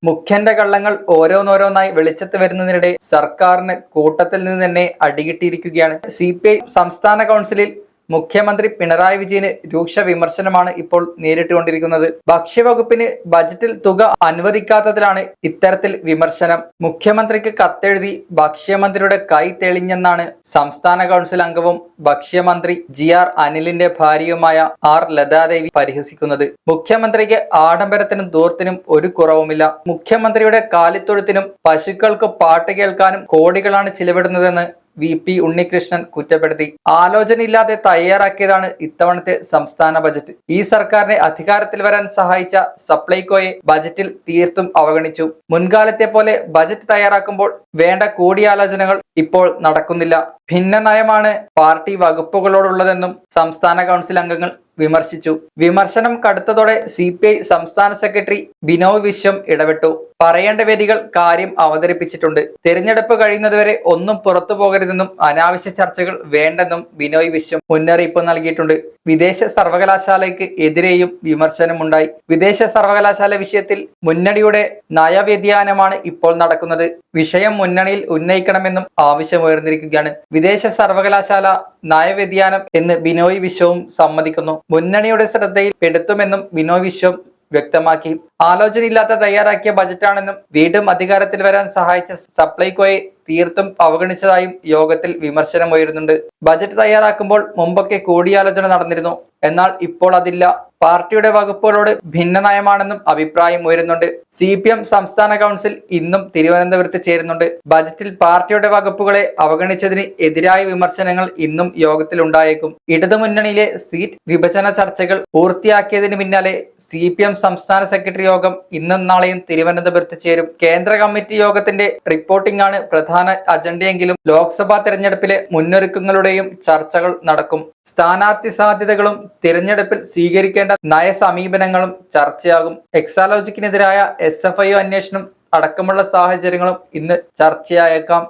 മുഖ്യന്റെ കള്ളങ്ങൾ ഓരോന്നോരോന്നായി വെളിച്ചത്ത് വരുന്നതിനിടെ സർക്കാരിന് കൂട്ടത്തിൽ നിന്ന് തന്നെ അടികിട്ടിയിരിക്കുകയാണ്. CPI സംസ്ഥാന കൗൺസിലിൽ മുഖ്യമന്ത്രി പിണറായി വിജയന് രൂക്ഷ വിമർശനമാണ് ഇപ്പോൾ നേരിട്ടുകൊണ്ടിരിക്കുന്നത്. ഭക്ഷ്യവകുപ്പിന് ബജറ്റിൽ തുക അനുവദിക്കാത്തതിലാണ് ഇത്തരത്തിൽ വിമർശനം. മുഖ്യമന്ത്രിക്ക് കത്തെഴുതി ഭക്ഷ്യമന്ത്രിയുടെ കൈ തെളിഞ്ഞെന്നാണ് സംസ്ഥാന കൗൺസിൽ അംഗവും ഭക്ഷ്യമന്ത്രി GR അനിലിന്റെ ഭാര്യയുമായ R ലതാദേവി പരിഹസിക്കുന്നത്. മുഖ്യമന്ത്രിക്ക് ആഡംബരത്തിനും ദൂർത്തിനും ഒരു കുറവുമില്ല. മുഖ്യമന്ത്രിയുടെ കാലിത്തൊഴുത്തിനും പശുക്കൾക്ക് പാട്ട് കേൾക്കാനും കോടികളാണ് ചിലവിടുന്നതെന്ന് VP ഉണ്ണികൃഷ്ണൻ കുറ്റപ്പെടുത്തി. ആലോചനയില്ലാതെ തയ്യാറാക്കിയതാണ് ഇത്തവണത്തെ സംസ്ഥാന ബജറ്റ്. ഈ സർക്കാരിനെ അധികാരത്തിൽ വരാൻ സഹായിച്ച സപ്ലൈകോയെ ബജറ്റിൽ തീർത്തും അവഗണിച്ചു. മുൻകാലത്തെ പോലെ ബജറ്റ് തയ്യാറാക്കുമ്പോൾ വേണ്ട കൂടിയാലോചനകൾ ഇപ്പോൾ നടക്കുന്നില്ല. ഭിന്ന നയമാണ് പാർട്ടി വകുപ്പുകളോടുള്ളതെന്നും സംസ്ഥാന കൗൺസിൽ അംഗങ്ങൾ വിമർശിച്ചു. വിമർശനം കടുത്തതോടെ CPI സംസ്ഥാന സെക്രട്ടറി ബിനോയ് വിശ്വം ഇടപെട്ടു. പറയേണ്ട വേദികൾ കാര്യം അവതരിപ്പിച്ചിട്ടുണ്ട്. തെരഞ്ഞെടുപ്പ് കഴിയുന്നതുവരെ ഒന്നും പുറത്തു പോകരുതെന്നും അനാവശ്യ ചർച്ചകൾ വേണ്ടെന്നും ബിനോയ് വിശ്വം മുന്നറിയിപ്പ് നൽകിയിട്ടുണ്ട്. വിദേശ സർവകലാശാലയ്ക്ക് എതിരെയും വിമർശനമുണ്ടായി. വിദേശ സർവകലാശാല വിഷയത്തിൽ മുന്നണിയുടെ നയവ്യതിയാനമാണ് ഇപ്പോൾ നടക്കുന്നത്. വിഷയം മുന്നണിയിൽ ഉന്നയിക്കണമെന്നും ആവശ്യമുയർന്നിരിക്കുകയാണ്. വിദേശ സർവകലാശാല നയവ്യതിയാനം എന്ന് ബിനോയ് വിശ്വവും സമ്മതിക്കുന്നു. മുന്നണിയുടെ ശ്രദ്ധയിൽ പെടുത്തുമെന്നും ബിനോയ് വിശ്വം വ്യക്തമാക്കി. ആലോചനയില്ലാത്ത തയ്യാറാക്കിയ ബജറ്റാണെന്നും വീണ്ടും അധികാരത്തിൽ വരാൻ സഹായിച്ച സപ്ലൈകോയെ തീർത്തും അവഗണിച്ചതായും യോഗത്തിൽ വിമർശനമുയരുന്നുണ്ട്. ബജറ്റ് തയ്യാറാക്കുമ്പോൾ മുമ്പൊക്കെ കൂടിയാലോചന നടന്നിരുന്നു. എന്നാൽ ഇപ്പോൾ അതില്ല. പാർട്ടിയുടെ വകുപ്പുകളോട് ഭിന്ന നയമാണെന്നും അഭിപ്രായം ഉയരുന്നുണ്ട്. CPM സംസ്ഥാന കൗൺസിൽ ഇന്നും തിരുവനന്തപുരത്ത് ചേരുന്നുണ്ട്. ബജറ്റിൽ പാർട്ടിയുടെ വകുപ്പുകളെ അവഗണിച്ചതിന് എതിരായ വിമർശനങ്ങൾ ഇന്നും യോഗത്തിൽ ഉണ്ടായേക്കും. ഇടതുമുന്നണിയിലെ സീറ്റ് വിഭജന ചർച്ചകൾ പൂർത്തിയാക്കിയതിന് പിന്നാലെ CPM സംസ്ഥാന സെക്രട്ടറി യോഗം ഇന്നും നാളെയും തിരുവനന്തപുരത്ത് ചേരും. കേന്ദ്ര കമ്മിറ്റി യോഗത്തിന്റെ റിപ്പോർട്ടിംഗ് ആണ് പ്രധാന അജണ്ടയെങ്കിലും ലോക്സഭാ തെരഞ്ഞെടുപ്പിലെ മുന്നൊരുക്കങ്ങളുടെയും ചർച്ചകൾ നടക്കും. സ്ഥാനാർത്ഥി സാധ്യതകളും തിരഞ്ഞെടുപ്പിൽ സ്വീകരിക്കേണ്ട നയസമീപനങ്ങളും ചർച്ചയാകും. എക്സാലോജിക്കിനെതിരായ SFIO അന്വേഷണം അടക്കമുള്ള സാഹചര്യങ്ങളും ഇന്ന് ചർച്ചയായേക്കാം.